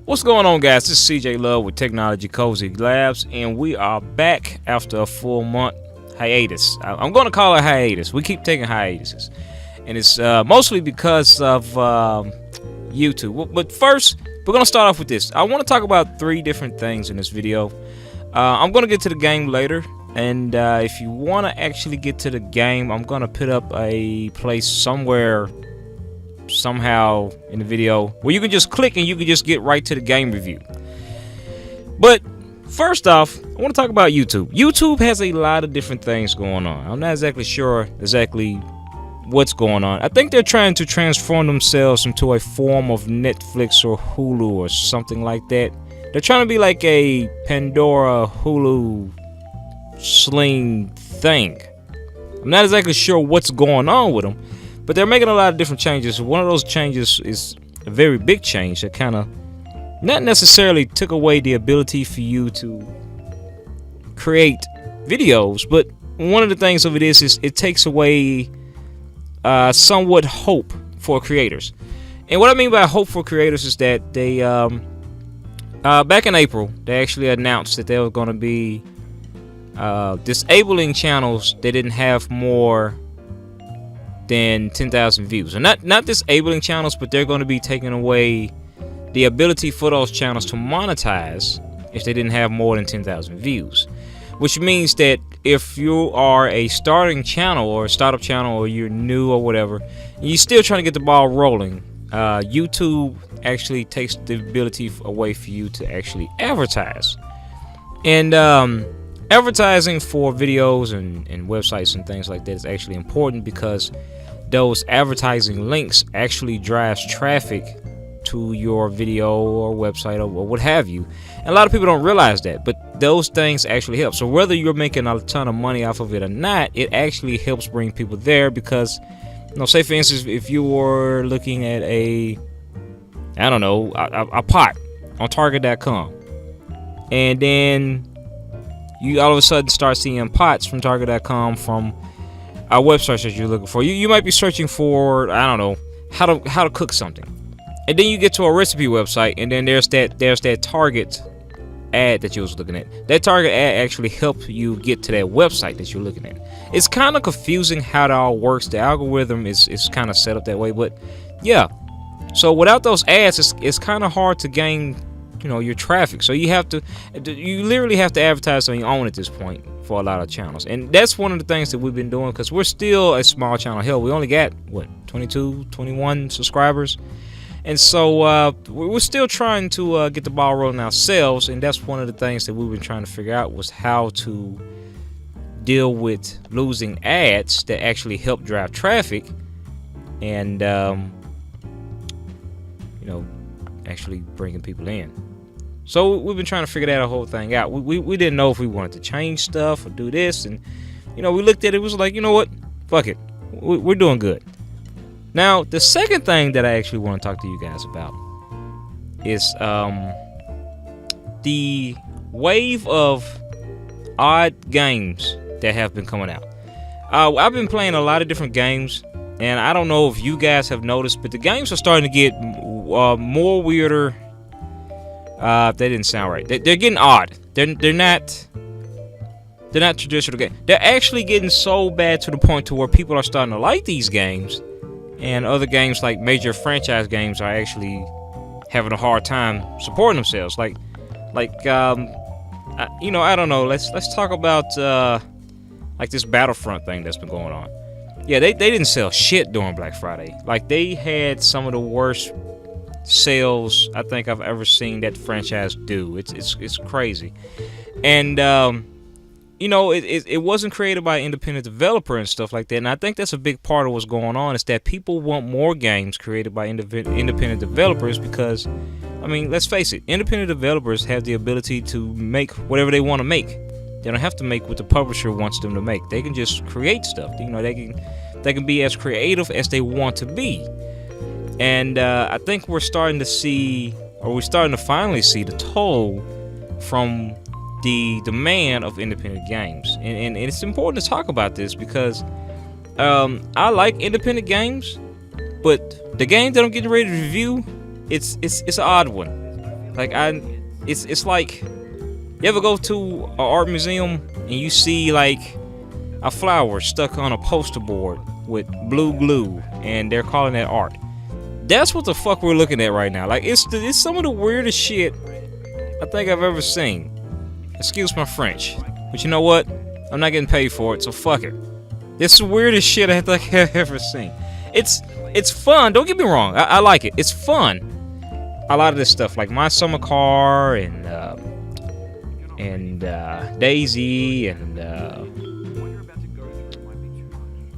What's going on, guys? This is CJ Love with Technology Cozy Labs, and we are back after a full month hiatus. I'm going to call it hiatus. We keep taking hiatuses, and it's mostly because of YouTube. But first, we're going to start off with this. I want to talk about 3 different things in this video. I'm going to get to the game later, and if you want to actually get to the game, I'm going to put up a place somewhere somehow in the video where you can just click and you can just get right to the game review. But first off, I want to talk about YouTube. YouTube has a lot of different things going on. I'm not exactly sure what's going on. I think they're trying to transform themselves into a form of Netflix or Hulu or something like that. They're trying to be like a Pandora, Hulu, Sling thing. I'm not exactly sure what's going on with them, but they're making a lot of different changes. One of those changes is a very big change that kind of not necessarily took away the ability for you to create videos, but one of the things of it is it takes away somewhat hope for creators. And what I mean by hope for creators is that they back in April they actually announced that they were going to be disabling channels that didn't have more than 10,000 views. And not disabling channels, but they're going to be taking away the ability for those channels to monetize if they didn't have more than 10,000 views. Which means that if you are a starting channel or a startup channel, or you're new or whatever, and you're still trying to get the ball rolling, YouTube actually takes the ability away for you to actually advertise. And advertising for videos and websites and things like that is actually important, because those advertising links actually drives traffic to your video or website or what have you. And a lot of people don't realize that, but those things actually help. So whether you're making a ton of money off of it or not, it actually helps bring people there. Because, say for instance, if you were looking at a pot on Target.com, and then you all of a sudden start seeing pots from Target.com from a website that you're looking for. You might be searching for, how to cook something, and then you get to a recipe website, and then there's that Target ad that you was looking at. That Target ad actually helped you get to that website that you're looking at. It's kind of confusing how it all works. The algorithm is kind of set up that way, but yeah. So without those ads, it's kind of hard to gain your traffic. So you literally have to advertise on your own at this point for a lot of channels. And that's one of the things that we've been doing, because we're still a small channel. Hell, we only got 22, 21 subscribers. And so we're still trying to get the ball rolling ourselves. And that's one of the things that we've been trying to figure out, was how to deal with losing ads that actually help drive traffic, and actually bringing people in. So we've been trying to figure that whole thing out. We didn't know if we wanted to change stuff or do this, and we looked at it, was like, you know what, fuck it, we're doing good. Now the second thing that I actually want to talk to you guys about is the wave of odd games that have been coming out. I've been playing a lot of different games, and I don't know if you guys have noticed, but the games are starting to get more weirder. That didn't sound right. They're getting odd. They're not traditional games. They're actually getting so bad to the point to where people are starting to like these games, and other games like major franchise games are actually having a hard time supporting themselves. I don't know. Let's talk about like this Battlefront thing that's been going on. Yeah, they didn't sell shit during Black Friday. Like, they had some of the worst sales I think I've ever seen that franchise do. It's crazy. And it wasn't created by an independent developer and stuff like that. And I think that's a big part of what's going on, is that people want more games created by independent developers, because let's face it, independent developers have the ability to make whatever they want to make. They don't have to make what the publisher wants them to make. They can just create stuff. They can be as creative as they want to be. And I think we're starting to finally see the toll from the demand of independent games. And it's important to talk about this, because I like independent games, but the game that I'm getting ready to review, it's an odd one. Like it's like, you ever go to an art museum and you see like a flower stuck on a poster board with blue glue, and they're calling that art. That's what the fuck we're looking at right now. Like, it's some of the weirdest shit I think I've ever seen. Excuse my French, but you know what? I'm not getting paid for it, so fuck it. It's the weirdest shit I think I've ever seen. It's fun. Don't get me wrong. I like it. It's fun. A lot of this stuff, like My Summer Car and Daisy and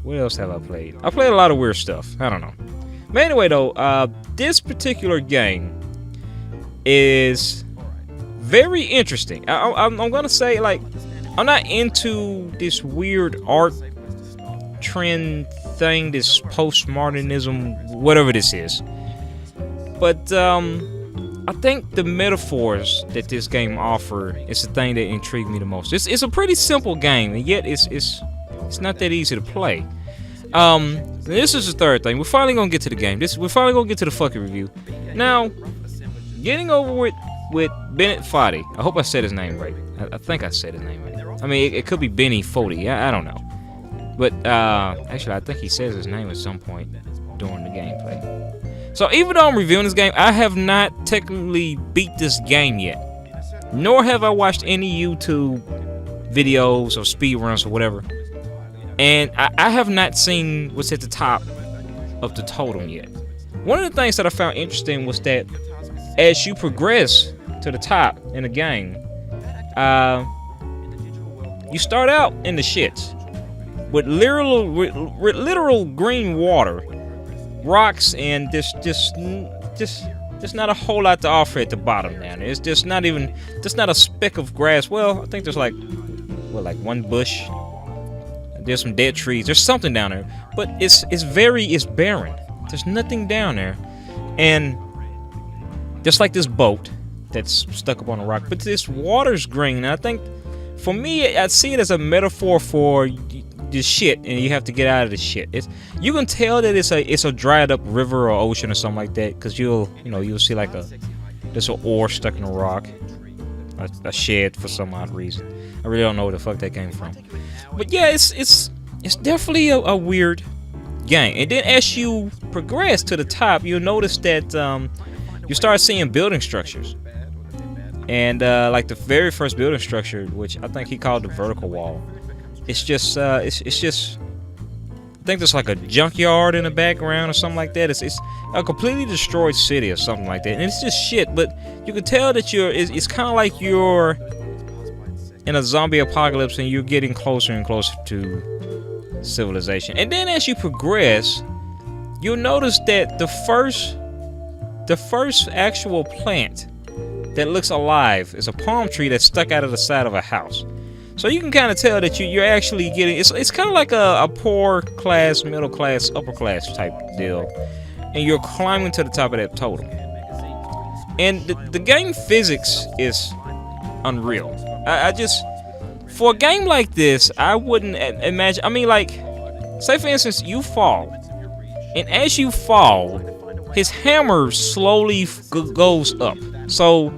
what else have I played? I played a lot of weird stuff. I don't know. But anyway, though, this particular game is very interesting. I'm gonna say, like, I'm not into this weird art trend thing, this postmodernism, whatever this is. But I think the metaphors that this game offers is the thing that intrigued me the most. It's a pretty simple game, and yet it's not that easy to play. This is the third thing. We're finally gonna get to the game. We're finally gonna get to the fucking review. Now, getting over with Bennett Foddy. I hope I said his name right. I think I said his name right. I mean, it could be Benny Foddy. I don't know. But actually, I think he says his name at some point during the gameplay. So even though I'm reviewing this game, I have not technically beat this game yet. Nor have I watched any YouTube videos or speedruns or whatever. And I have not seen what's at the top of the totem yet. One of the things that I found interesting was that as you progress to the top in the game, you start out in the shits with literal green water, rocks, and just not a whole lot to offer at the bottom down there. It's just not a speck of grass. Well, I think there's like one bush. There's some dead trees. There's something down there, but it's barren. There's nothing down there, and just like this boat that's stuck up on a rock. But this water's green, and I think, for me, I see it as a metaphor for the shit, and you have to get out of the shit. You can tell that it's a dried up river or ocean or something like that, because you'll see like there's an oar stuck in a rock, a shed for some odd reason. I really don't know where the fuck that came from. But yeah, it's definitely a weird game. And then as you progress to the top, you'll notice that you start seeing building structures. And like the very first building structure, which I think he called the vertical wall, it's just I think there's like a junkyard in the background or something like that. It's a completely destroyed city or something like that, and it's just shit. But you can tell that it's kind of like you're in a zombie apocalypse, and you're getting closer and closer to civilization. And then as you progress, you'll notice that the first actual plant that looks alive is a palm tree that's stuck out of the side of a house. So you can kind of tell that you're actually getting, it's kind of like a poor class, middle class, upper class type deal, and you're climbing to the top of that totem. And the game physics is unreal. I just, for a game like this, I wouldn't imagine. I mean, like, say for instance you fall, and as you fall, his hammer slowly goes up. So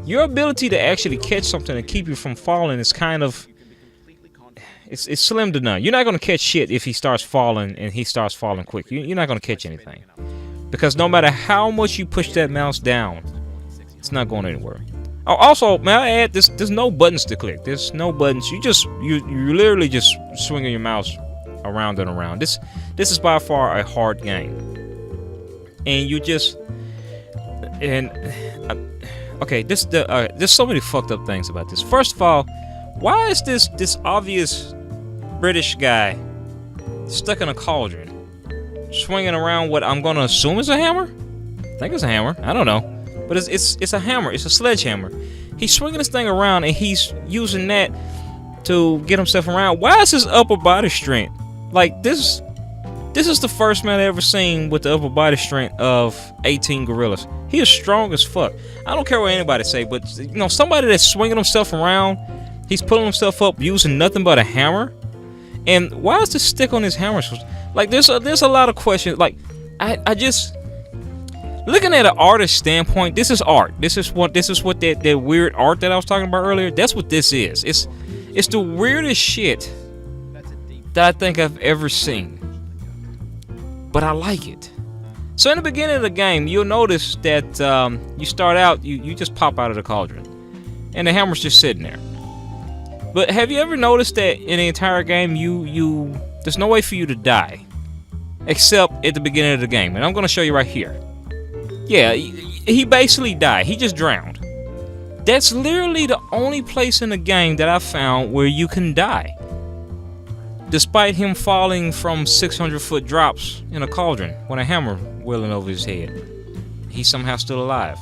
your ability to actually catch something and keep you from falling is kind of, it's slim to none. You're not going to catch shit if he starts falling, and he starts falling quick. You're not going to catch anything, because no matter how much you push that mouse down, it's not going anywhere. Oh, also, may I add, there's no buttons to click. There's no buttons. You literally just swinging your mouse around and around. This is by far a hard game, and you just okay. There's so many fucked up things about this. First of all, why is this obvious British guy stuck in a cauldron, swinging around what I'm gonna assume is a hammer? I think it's a hammer. I don't know. But it's a hammer. It's a sledgehammer. He's swinging this thing around, and he's using that to get himself around. Why is his upper body strength like this? This is the first man I ever seen with the upper body strength of 18 gorillas. He is strong as fuck. I don't care what anybody say, but somebody that's swinging himself around, he's pulling himself up using nothing but a hammer. And why is the stick on his hammer? Like there's a lot of questions. Like I just. looking at an artist standpoint, this is art. This is what that weird art that I was talking about earlier. That's what this is. It's the weirdest shit that I think I've ever seen. But I like it. So in the beginning of the game, you'll notice that you start out, you just pop out of the cauldron, and the hammer's just sitting there. But have you ever noticed that in the entire game, there's no way for you to die, except at the beginning of the game, and I'm gonna show you right here. Yeah, he basically died. He just drowned. That's literally the only place in the game that I found where you can die, despite him falling from 600-foot drops in a cauldron when a hammer wheeling over his head. He's somehow still alive.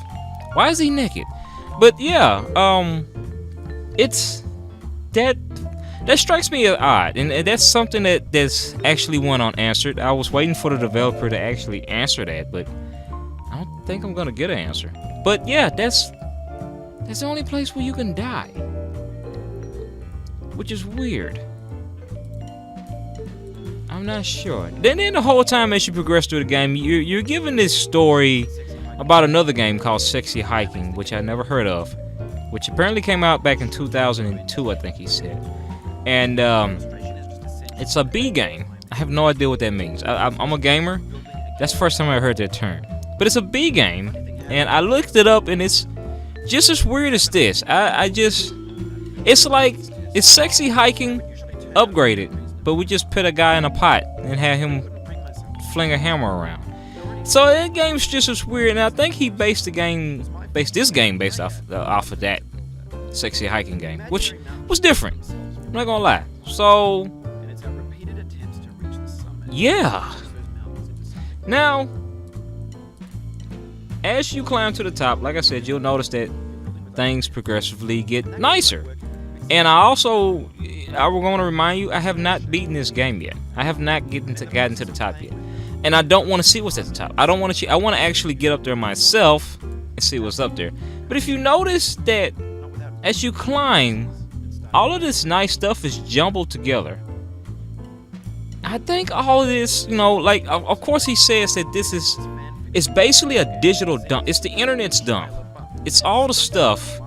Why is he naked? But yeah, it's that strikes me as odd, and that's something that's actually went unanswered. I was waiting for the developer to actually answer that, but I don't think I'm gonna get an answer. But yeah, that's the only place where you can die, which is weird. I'm not sure. Then the whole time as you progress through the game, you're given this story about another game called Sexy Hiking, which I never heard of, which apparently came out back in 2002, I think he said. And it's a B game. I have no idea what that means. I'm a gamer. That's the first time I heard that term. But it's a B game, and I looked it up, and it's just as weird as this. It's like, it's Sexy Hiking upgraded, but we just put a guy in a pot and had him fling a hammer around. So that game's just as weird, and I think he based this game based off of that Sexy Hiking game, which was different. I'm not gonna lie. So yeah. Now, as you climb to the top, like I said, you'll notice that things progressively get nicer. And I was going to remind you, I have not beaten this game yet. I have not gotten to the top yet, and I don't want to see what's at the top. I don't want to. I want to actually get up there myself and see what's up there. But if you notice that as you climb, all of this nice stuff is jumbled together. I think all of this, like, of course he says that it's basically a digital dump. It's the internet's dump. It's all the stuff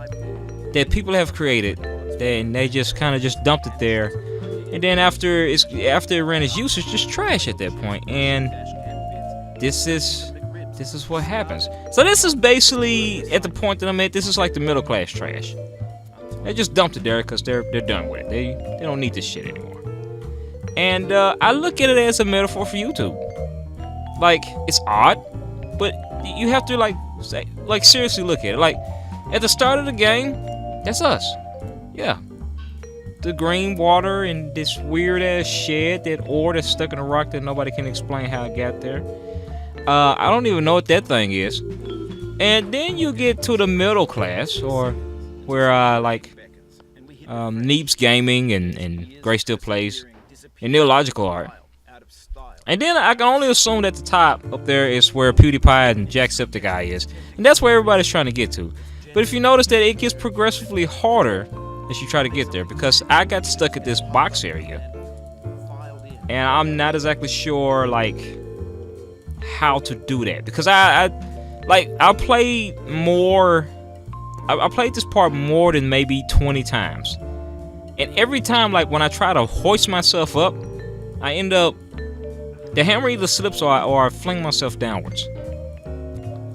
that people have created, and they just kind of just dumped it there, and then after it ran its use, it's just trash at that point. And this is what happens. So this is basically, at the point that I'm at, this is like the middle class trash. They just dumped it there because they're done with it. They don't need this shit anymore. And I look at it as a metaphor for YouTube. Like, it's odd, but you have to seriously look at it. Like, at the start of the game, that's us. Yeah. The green water and this weird ass shed, that ore that's stuck in a rock that nobody can explain how it got there. I don't even know what that thing is. And then you get to the middle class, or where Neeps Gaming and Gray Still Plays and Neological Art. And then I can only assume that the top up there is where PewDiePie and Jacksepticeye is, and that's where everybody's trying to get to. But if you notice that it gets progressively harder as you try to get there, because I got stuck at this box area, and I'm not exactly sure how to do that, because I played this part more than maybe 20 times, and every time, when I try to hoist myself up, I end up, the hammer either slips or I fling myself downwards.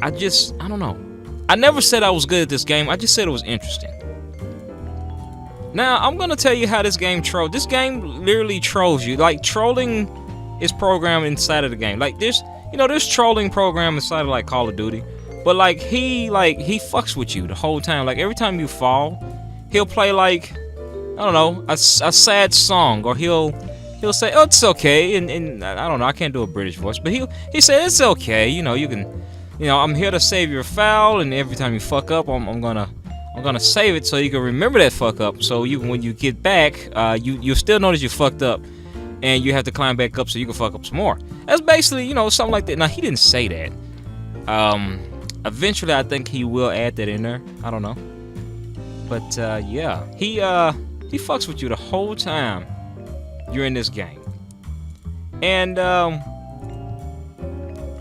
I don't know. I never said I was good at this game. I just said it was interesting. Now, I'm gonna tell you how this game trolls. This game literally trolls you. Like, trolling is programmed inside of the game. Like, there's trolling program inside of Call of Duty. But he fucks with you the whole time. Like, every time you fall, he'll play I don't know, a sad song, or he'll say, "Oh, it's okay," and I don't know, I can't do a British voice, but he said, "It's okay, you can, I'm here to save your foul, and every time you fuck up, I'm gonna save it so you can remember that fuck up, so when you get back, you'll still notice you fucked up, and you have to climb back up so you can fuck up some more." That's basically, something like that. Now, he didn't say that. Eventually, I think he will add that in there. I don't know, but yeah, he fucks with you the whole time you're in this game. And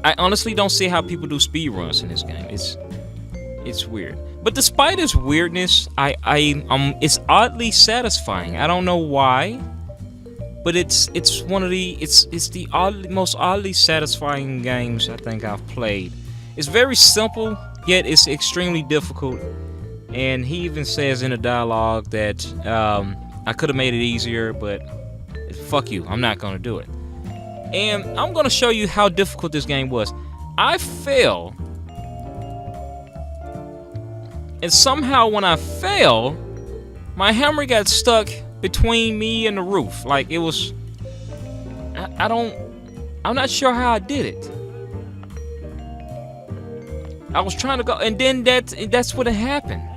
I honestly don't see how people do speed runs in this game. It's weird. But despite its weirdness, it's oddly satisfying. I don't know why, but it's the most oddly satisfying games I think I've played. It's very simple, yet it's extremely difficult. And he even says in the dialogue that I could have made it easier, but fuck you, I'm not gonna do it. And I'm gonna show you how difficult this game was. I fell. And somehow when I fell, my hammer got stuck between me and the roof. Like it was, I'm not sure how I did it. I was trying to go, and then that's what happened.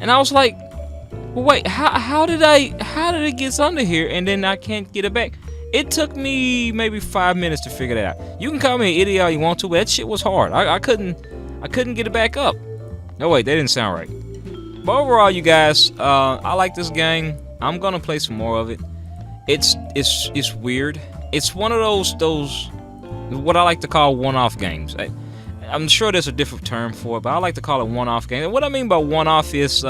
And I was like, well, wait, how did it get under here? And then I can't get it back. It took me maybe 5 minutes to figure that out. You can call me an idiot all you want to, but that shit was hard. I couldn't get it back up. No, wait, that didn't sound right. But overall, you guys, I like this game. I'm gonna play some more of it. It's weird. It's one of those what I like to call one-off games. I'm sure there's a different term for it, but I like to call it one-off games. And what I mean by one-off is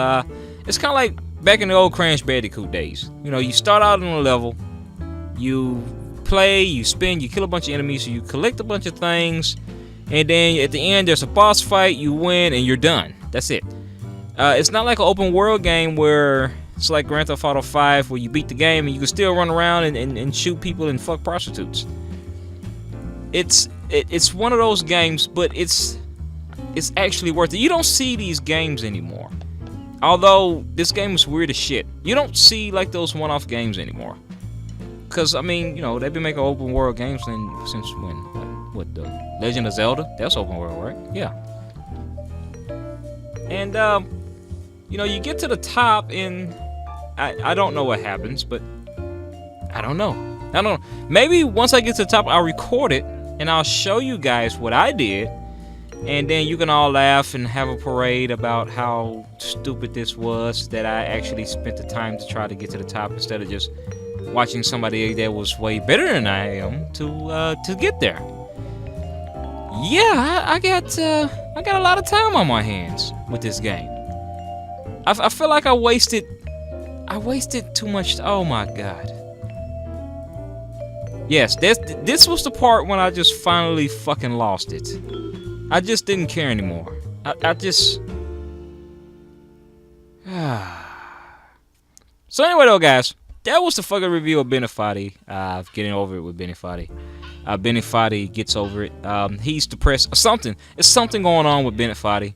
it's kind of like back in the old Crash Bandicoot days. You know, you start out on a level, you play, you spin, you kill a bunch of enemies, so you collect a bunch of things, and then at the end there's a boss fight, you win, and you're done. That's it. It's not like an open world game where it's like Grand Theft Auto 5 where you beat the game and you can still run around and shoot people and fuck prostitutes. It's one of those games, but it's actually worth it. You don't see these games anymore. Although this game is weird as shit. You don't see like those one-off games anymore. Cause I mean, you know, they've been making open world games since when? What, the Legend of Zelda? That's open world, right? Yeah. And you know, you get to the top and I don't know what happens, but I don't know. Maybe once I get to the top, I'll record it and I'll show you guys what I did, and then you can all laugh and have a parade about how stupid this was, that I actually spent the time to try to get to the top instead of just watching somebody that was way better than I am to get there. Yeah, I got a lot of time on my hands with this game. I feel like I wasted too much. Oh my god. Yes, this was the part when I just finally fucking lost it. I just didn't care anymore. I just... So anyway though, guys, that was the fucking review of Bennett Foddy. Getting over it with Bennett Foddy. Bennett Foddy gets over it. He's depressed or something. There's something going on with Bennett Foddy.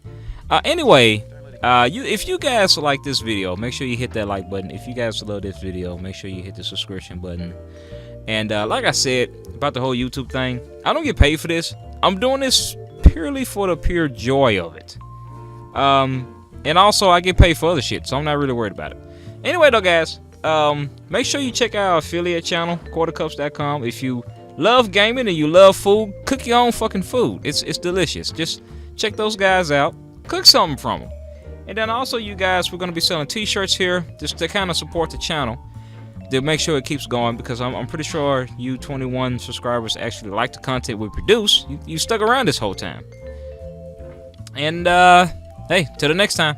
Anyway, if you guys like this video, make sure you hit that like button. If you guys love this video, make sure you hit the subscription button. And like I said about the whole YouTube thing, I don't get paid for this. I'm doing this purely for the pure joy of it. And also I get paid for other shit, so I'm not really worried about it. Anyway though, guys, make sure you check out our affiliate channel, quartercups.com. If you love gaming and you love food, cook your own fucking food. It's delicious. Just check those guys out. Cook something from them. And then also, you guys, we're going to be selling t-shirts here just to kind of support the channel, to make sure it keeps going, because I'm pretty sure you 21 subscribers actually like the content we produce. You stuck around this whole time. And hey, till the next time.